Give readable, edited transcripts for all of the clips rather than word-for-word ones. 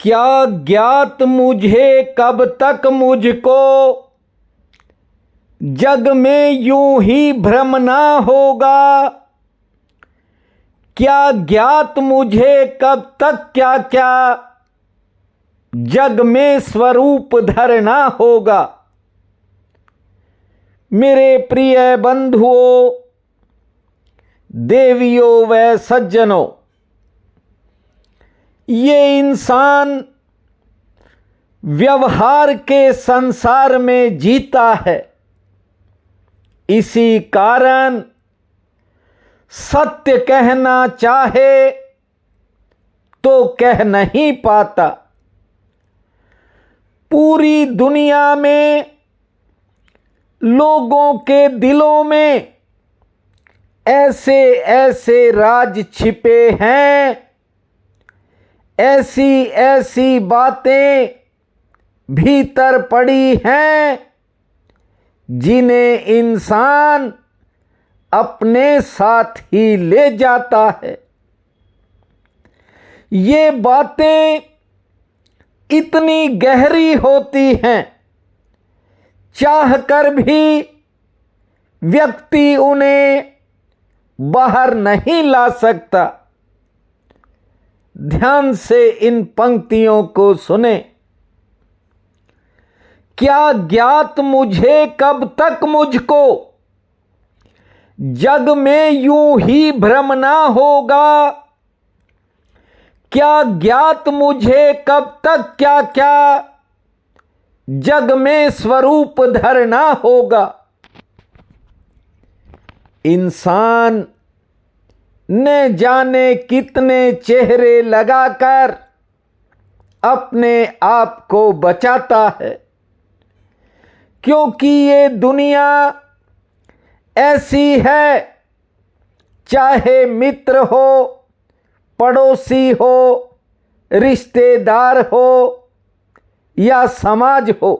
क्या ज्ञात मुझे कब तक मुझको जग में यूं ही भ्रम ना होगा। क्या ज्ञात मुझे कब तक क्या क्या जग में स्वरूप धरना होगा। मेरे प्रिय बंधुओं, देवियों व सज्जनों, ये इंसान व्यवहार के संसार में जीता है। इसी कारण सत्य कहना चाहे तो कह नहीं पाता। पूरी दुनिया में लोगों के दिलों में ऐसे ऐसे राज छिपे हैं, ऐसी ऐसी बातें भीतर पड़ी हैं जिन्हें इंसान अपने साथ ही ले जाता है। ये बातें इतनी गहरी होती हैं, चाहकर भी व्यक्ति उन्हें बाहर नहीं ला सकता। ध्यान से इन पंक्तियों को सुने। क्या ज्ञात मुझे कब तक मुझको जग में यूं ही भ्रम ना होगा। क्या ज्ञात मुझे कब तक क्या क्या जग में स्वरूप धरना होगा। इंसान न जाने कितने चेहरे लगाकर अपने आप को बचाता है, क्योंकि ये दुनिया ऐसी है, चाहे मित्र हो, पड़ोसी हो, रिश्तेदार हो या समाज हो,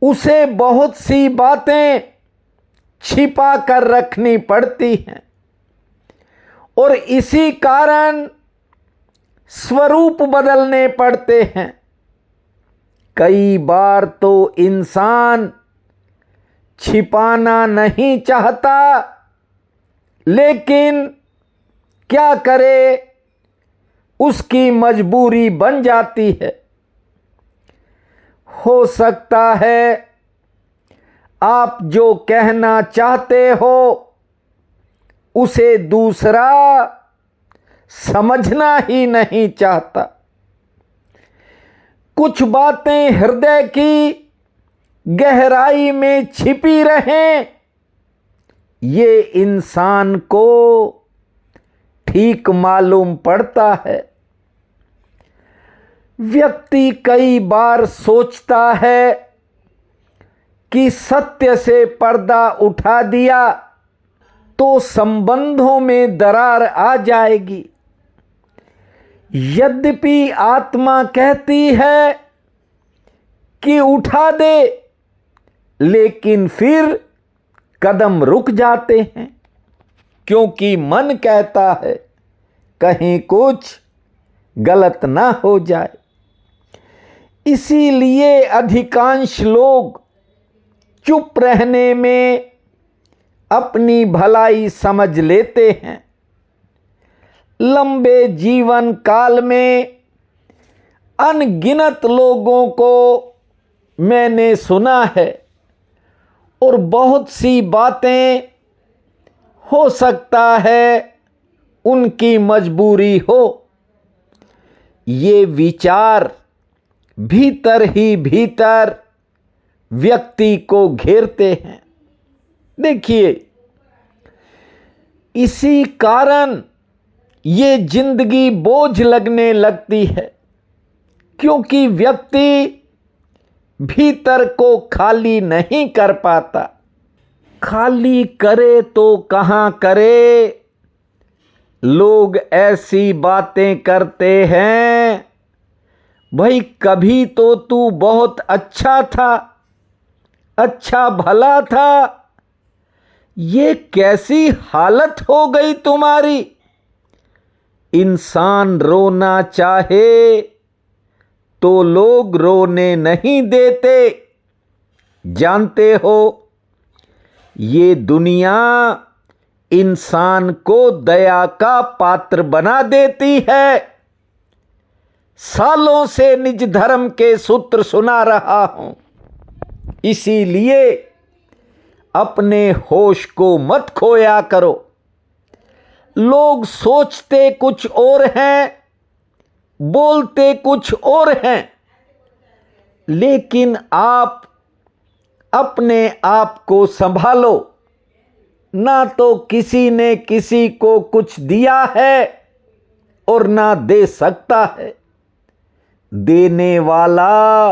उसे बहुत सी बातें छिपा कर रखनी पड़ती हैं और इसी कारण स्वरूप बदलने पड़ते हैं। कई बार तो इंसान छिपाना नहीं चाहता, लेकिन क्या करे, उसकी मजबूरी बन जाती है। हो सकता है आप जो कहना चाहते हो उसे दूसरा समझना ही नहीं चाहता। कुछ बातें हृदय की गहराई में छिपी रहें, ये इंसान को ठीक मालूम पड़ता है। व्यक्ति कई बार सोचता है कि सत्य से पर्दा उठा दिया तो संबंधों में दरार आ जाएगी। यद्यपि आत्मा कहती है कि उठा दे, लेकिन फिर कदम रुक जाते हैं, क्योंकि मन कहता है कहीं कुछ गलत ना हो जाए। इसीलिए अधिकांश लोग चुप रहने में अपनी भलाई समझ लेते हैं। लंबे जीवन काल में अनगिनत लोगों को मैंने सुना है और बहुत सी बातें हो सकता है उनकी मजबूरी हो। ये विचार भीतर ही भीतर व्यक्ति को घेरते हैं। देखिए, इसी कारण ये जिंदगी बोझ लगने लगती है, क्योंकि व्यक्ति भीतर को खाली नहीं कर पाता। खाली करे तो कहाँ करे, लोग ऐसी बातें करते हैं, भाई कभी तो तू बहुत अच्छा था, अच्छा भला था, ये कैसी हालत हो गई तुम्हारी। इंसान रोना चाहे तो लोग रोने नहीं देते। जानते हो, ये दुनिया इंसान को दया का पात्र बना देती है। सालों से निज धर्म के सूत्र सुना रहा हूं, इसीलिए अपने होश को मत खोया करो। लोग सोचते कुछ और हैं, बोलते कुछ और हैं, लेकिन आप अपने आप को संभालो। ना तो किसी ने किसी को कुछ दिया है और ना दे सकता है। देने वाला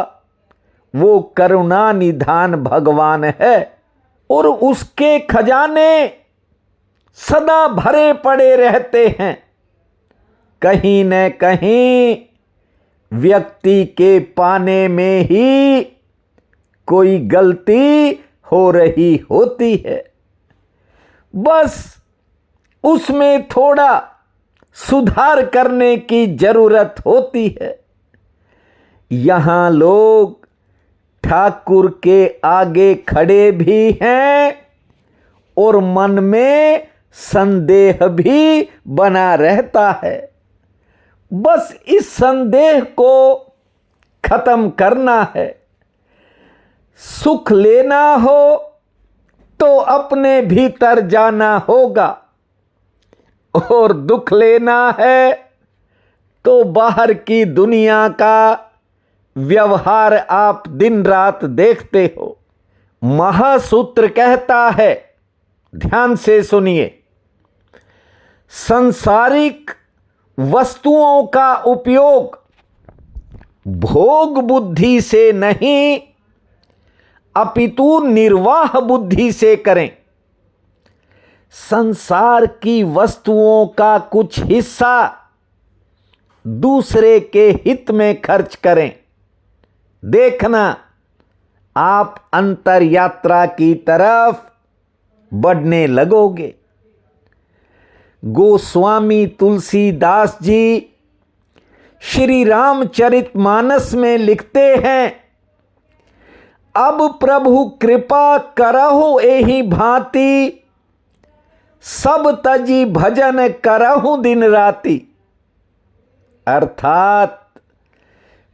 वो करुणा निधान भगवान है और उसके खजाने सदा भरे पड़े रहते हैं। कहीं न कहीं व्यक्ति के पाने में ही कोई गलती हो रही होती है। बस उसमें थोड़ा सुधार करने की जरूरत होती है। यहां लोग ठाकुर के आगे खड़े भी हैं और मन में संदेह भी बना रहता है। बस इस संदेह को खत्म करना है। सुख लेना हो तो अपने भीतर जाना होगा और दुख लेना है तो बाहर की दुनिया का व्यवहार आप दिन रात देखते हो। महासूत्र कहता है, ध्यान से सुनिए, सांसारिक वस्तुओं का उपयोग भोग बुद्धि से नहीं अपितु निर्वाह बुद्धि से करें। संसार की वस्तुओं का कुछ हिस्सा दूसरे के हित में खर्च करें। देखना आप अंतर यात्रा की तरफ बढ़ने लगोगे। गोस्वामी तुलसीदास जी श्री रामचरितमानस में लिखते हैं, अब प्रभु कृपा करहु एहि भांति, सब तजी भजन करहु दिन राति। अर्थात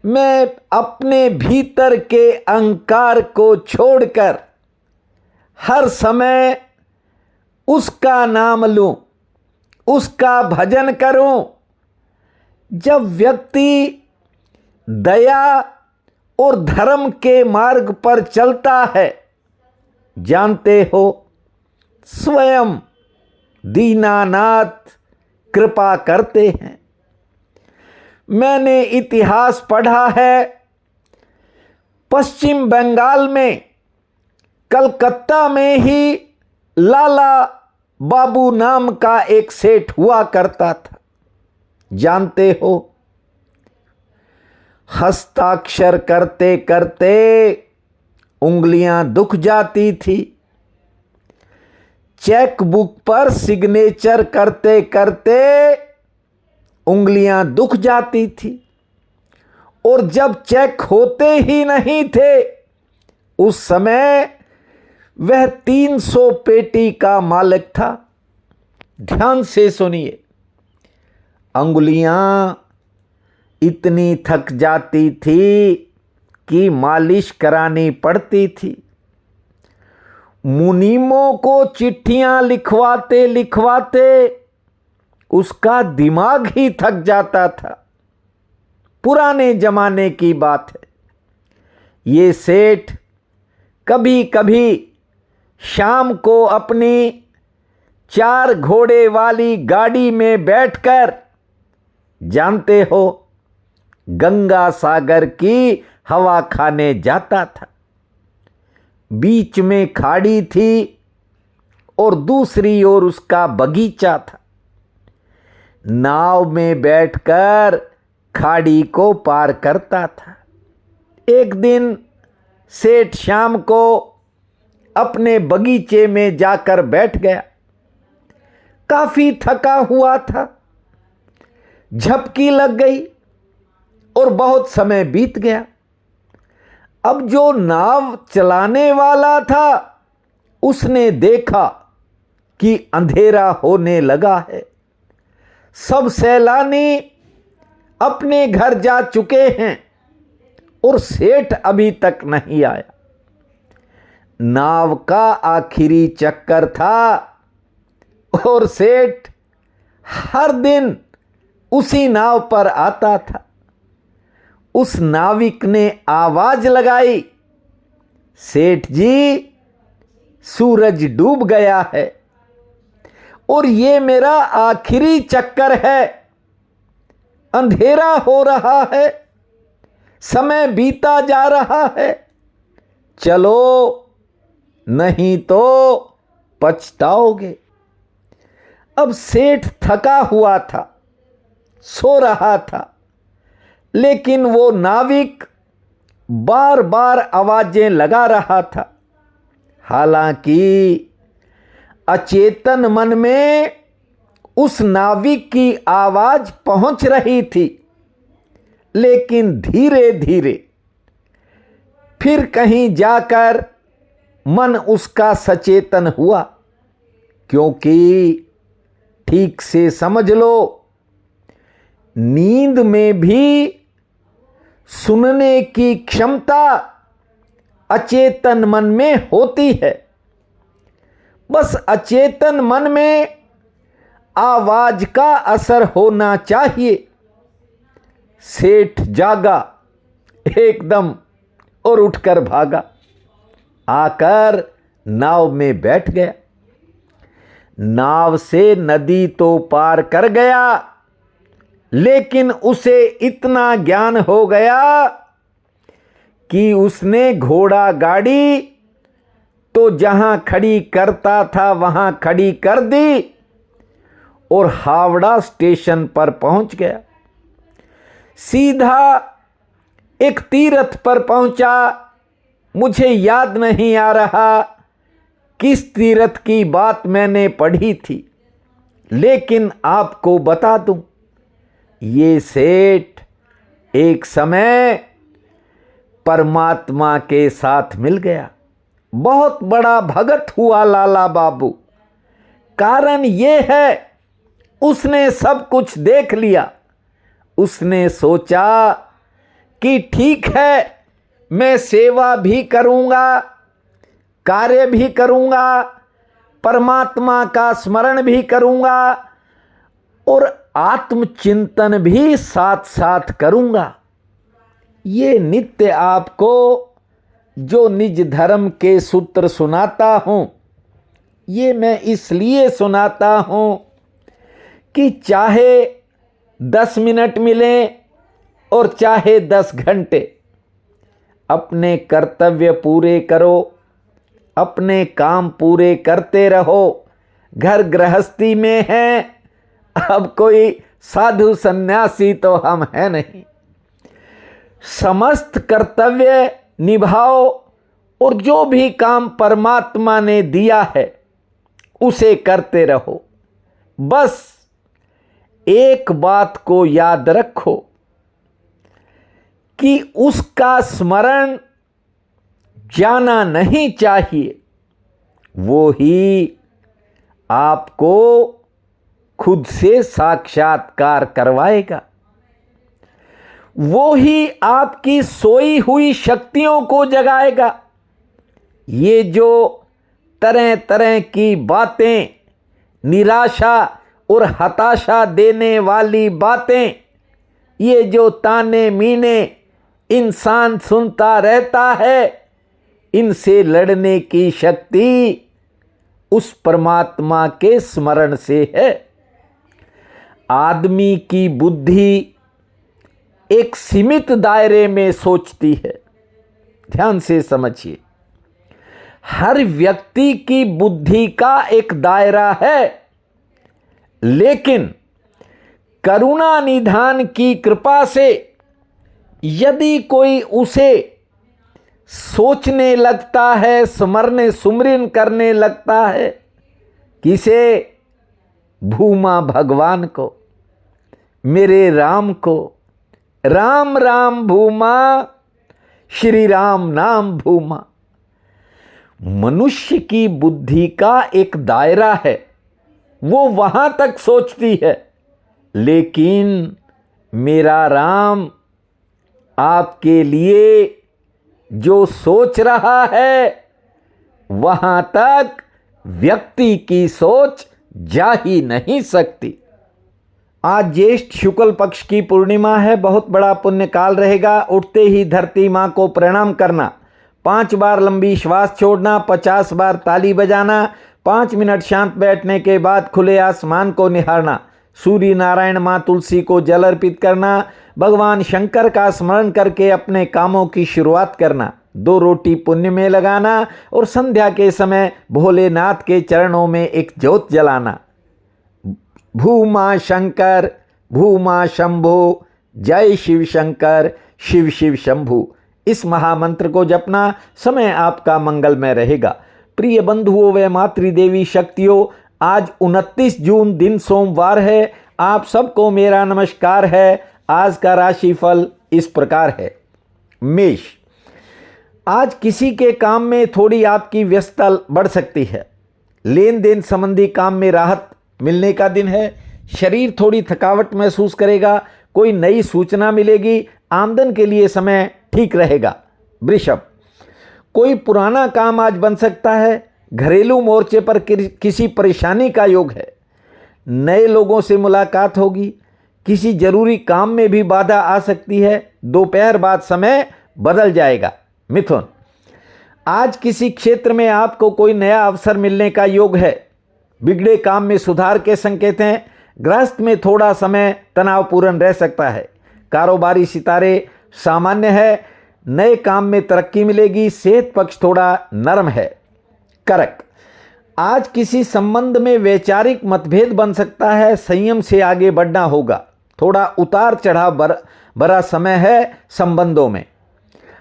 मैं अपने भीतर के अहंकार को छोड़कर हर समय उसका नाम लूं, उसका भजन करूं। जब व्यक्ति दया और धर्म के मार्ग पर चलता है, जानते हो, स्वयं दीनानाथ कृपा करते हैं। मैंने इतिहास पढ़ा है, पश्चिम बंगाल में कलकत्ता में ही लाला बाबू नाम का एक सेठ हुआ करता था। जानते हो, हस्ताक्षर करते करते उंगलियां दुख जाती थी। चेक बुक पर सिग्नेचर करते करते उंगलियां दुख जाती थी और जब चेक होते ही नहीं थे, उस समय वह 300 पेटी का मालिक था। ध्यान से सुनिए, अंगुलियां इतनी थक जाती थी कि मालिश करानी पड़ती थी। मुनीमों को चिट्ठियां लिखवाते लिखवाते उसका दिमाग ही थक जाता था। पुराने जमाने की बात है। ये सेठ कभी कभी शाम को अपनी 4 घोड़े वाली गाड़ी में बैठकर, जानते हो, गंगा सागर की हवा खाने जाता था। बीच में खाड़ी थी और दूसरी ओर उसका बगीचा था। नाव में बैठकर खाड़ी को पार करता था। एक दिन सेठ शाम को अपने बगीचे में जाकर बैठ गया। काफी थका हुआ था। झपकी लग गई और बहुत समय बीत गया। अब जो नाव चलाने वाला था उसने देखा कि अंधेरा होने लगा है, सब सैलानी अपने घर जा चुके हैं और सेठ अभी तक नहीं आया। नाव का आखिरी चक्कर था और सेठ हर दिन उसी नाव पर आता था। उस नाविक ने आवाज लगाई, सेठ जी, सूरज डूब गया है और ये मेरा आखिरी चक्कर है, अंधेरा हो रहा है, समय बीता जा रहा है, चलो नहीं तो पछताओगे। अब सेठ थका हुआ था, सो रहा था, लेकिन वो नाविक बार बार आवाजें लगा रहा था। हालांकि अचेतन मन में उस नाविक की आवाज पहुंच रही थी, लेकिन धीरे धीरे फिर कहीं जाकर मन उसका सचेतन हुआ, क्योंकि ठीक से समझ लो, नींद में भी सुनने की क्षमता अचेतन मन में होती है। बस अचेतन मन में आवाज का असर होना चाहिए। सेठ जागा एकदम और उठकर भागा, आकर नाव में बैठ गया। नाव से नदी तो पार कर गया, लेकिन उसे इतना ज्ञान हो गया कि उसने घोड़ा गाड़ी तो जहां खड़ी करता था वहां खड़ी कर दी और हावड़ा स्टेशन पर पहुंच गया। सीधा एक तीर्थ पर पहुंचा। मुझे याद नहीं आ रहा किस तीर्थ की बात मैंने पढ़ी थी, लेकिन आपको बता दूं, ये सेठ एक समय परमात्मा के साथ मिल गया। बहुत बड़ा भगत हुआ लाला बाबू। कारण ये है, उसने सब कुछ देख लिया। उसने सोचा कि ठीक है, मैं सेवा भी करूंगा, कार्य भी करूंगा, परमात्मा का स्मरण भी करूंगा और आत्मचिंतन भी साथ साथ करूंगा। ये नित्य आपको जो निज धर्म के सूत्र सुनाता हूं, ये मैं इसलिए सुनाता हूं कि चाहे 10 मिनट मिले और चाहे 10 घंटे, अपने कर्तव्य पूरे करो, अपने काम पूरे करते रहो। घर गृहस्थी में हैं, अब कोई साधु सन्यासी तो हम हैं नहीं। समस्त कर्तव्य निभाओ और जो भी काम परमात्मा ने दिया है उसे करते रहो। बस एक बात को याद रखो कि उसका स्मरण जाना नहीं चाहिए, वो ही आपको खुद से साक्षात्कार करवाएगा। वो ही आपकी सोई हुई शक्तियों को जगाएगा। ये जो तरह तरह की बातें, निराशा और हताशा देने वाली बातें, ये जो ताने मीने इंसान सुनता रहता है, इनसे लड़ने की शक्ति उस परमात्मा के स्मरण से है। आदमी की बुद्धि एक सीमित दायरे में सोचती है। ध्यान से समझिए, हर व्यक्ति की बुद्धि का एक दायरा है, लेकिन करुणा निधान की कृपा से यदि कोई उसे सोचने लगता है, स्मरण सुमरन करने लगता है, किसे? भूमा भगवान को, मेरे राम को। राम राम भूमा, श्री राम नाम भूमा। मनुष्य की बुद्धि का एक दायरा है, वो वहां तक सोचती है, लेकिन मेरा राम आपके लिए जो सोच रहा है वहां तक व्यक्ति की सोच जा ही नहीं सकती। आज ज्येष्ठ शुक्ल पक्ष की पूर्णिमा है, बहुत बड़ा पुण्य काल रहेगा। उठते ही धरती माँ को प्रणाम करना, 5 बार लंबी श्वास छोड़ना, 50 बार ताली बजाना, 5 मिनट शांत बैठने के बाद खुले आसमान को निहारना, सूर्य नारायण माँ तुलसी को जल अर्पित करना, भगवान शंकर का स्मरण करके अपने कामों की शुरुआत करना, 2 रोटी पुण्य में लगाना और संध्या के समय भोलेनाथ के चरणों में एक ज्योत जलाना। भूमा शंकर, भूमा शंभो, जय शिव शंकर, शिव शिव शंभु। इस महामंत्र को जपना, समय आपका मंगलमय रहेगा। प्रिय बंधुओं व मातृदेवी शक्तियों, आज 29 जून दिन सोमवार है। आप सबको मेरा नमस्कार है। आज का राशिफल इस प्रकार है। मेष, आज किसी के काम में थोड़ी आपकी व्यस्तता बढ़ सकती है। लेन देन संबंधी काम में राहत मिलने का दिन है। शरीर थोड़ी थकावट महसूस करेगा। कोई नई सूचना मिलेगी। आमदन के लिए समय ठीक रहेगा। वृषभ, कोई पुराना काम आज बन सकता है। घरेलू मोर्चे पर किसी परेशानी का योग है। नए लोगों से मुलाकात होगी। किसी जरूरी काम में भी बाधा आ सकती है। दोपहर बाद समय बदल जाएगा। मिथुन, आज किसी क्षेत्र में आपको कोई नया अवसर मिलने का योग है। बिगड़े काम में सुधार के संकेत हैं। गृहस्थ में थोड़ा समय तनावपूर्ण रह सकता है। कारोबारी सितारे सामान्य है। नए काम में तरक्की मिलेगी। सेहत पक्ष थोड़ा नरम है। कर्क, आज किसी संबंध में वैचारिक मतभेद बन सकता है। संयम से आगे बढ़ना होगा। थोड़ा उतार चढ़ाव भरा समय है संबंधों में।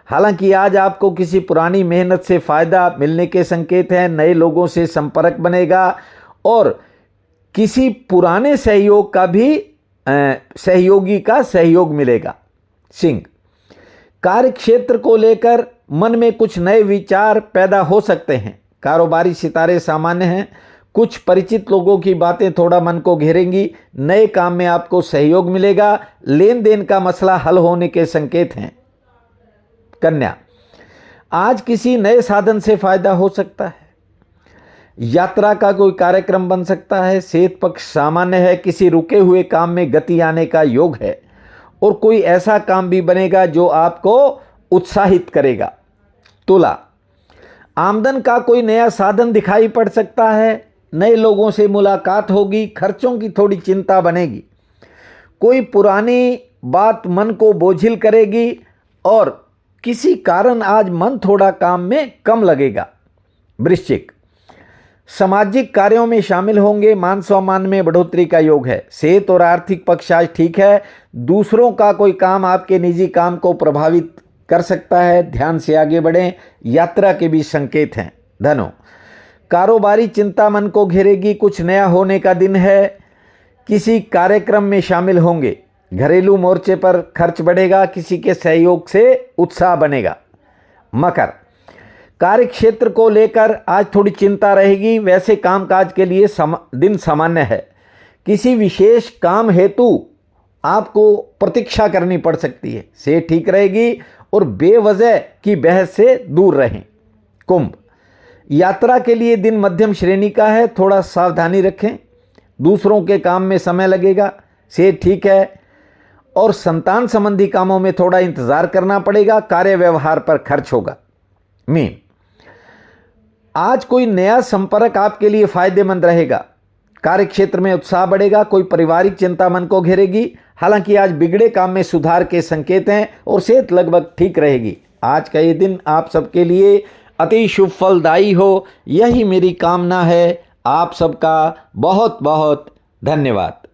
हालांकि आज आपको किसी पुरानी मेहनत से फायदा मिलने के संकेत हैं। नए लोगों से संपर्क बनेगा और किसी पुराने सहयोगी का सहयोग मिलेगा। सिंह, कार्य क्षेत्र को लेकर मन में कुछ नए विचार पैदा हो सकते हैं। कारोबारी सितारे सामान्य हैं। कुछ परिचित लोगों की बातें थोड़ा मन को घेरेंगी। नए काम में आपको सहयोग मिलेगा। लेन देन का मसला हल होने के संकेत हैं। कन्या, आज किसी नए साधन से फायदा हो सकता है। यात्रा का कोई कार्यक्रम बन सकता है। सेहत पक्ष सामान्य है। किसी रुके हुए काम में गति आने का योग है और कोई ऐसा काम भी बनेगा जो आपको उत्साहित करेगा। तुला, आमदन का कोई नया साधन दिखाई पड़ सकता है। नए लोगों से मुलाकात होगी। खर्चों की थोड़ी चिंता बनेगी। कोई पुरानी बात मन को बोझिल करेगी और किसी कारण आज मन थोड़ा काम में कम लगेगा। वृश्चिक, सामाजिक कार्यों में शामिल होंगे। मान सम्मान में बढ़ोतरी का योग है। सेहत और आर्थिक पक्ष आज ठीक है। दूसरों का कोई काम आपके निजी काम को प्रभावित कर सकता है। ध्यान से आगे बढ़ें। यात्रा के भी संकेत हैं। धनु, कारोबारी चिंता मन को घेरेगी। कुछ नया होने का दिन है। किसी कार्यक्रम में शामिल होंगे। घरेलू मोर्चे पर खर्च बढ़ेगा। किसी के सहयोग से उत्साह बनेगा। मकर, कार्य क्षेत्र को लेकर आज थोड़ी चिंता रहेगी। वैसे कामकाज के लिए दिन सामान्य है। किसी विशेष काम हेतु आपको प्रतीक्षा करनी पड़ सकती है। सेहत ठीक रहेगी और बेवजह की बहस से दूर रहें। कुंभ, यात्रा के लिए दिन मध्यम श्रेणी का है। थोड़ा सावधानी रखें। दूसरों के काम में समय लगेगा। सेहत ठीक है और संतान संबंधी कामों में थोड़ा इंतजार करना पड़ेगा। कार्य व्यवहार पर खर्च होगा। मीन, आज कोई नया संपर्क आपके लिए फायदेमंद रहेगा। कार्य क्षेत्र में उत्साह बढ़ेगा। कोई पारिवारिक चिंता मन को घेरेगी। हालांकि आज बिगड़े काम में सुधार के संकेत हैं और सेहत लगभग ठीक रहेगी। आज का ये दिन आप सबके लिए अति शुभ फलदायी हो, यही मेरी कामना है। आप सबका बहुत बहुत धन्यवाद।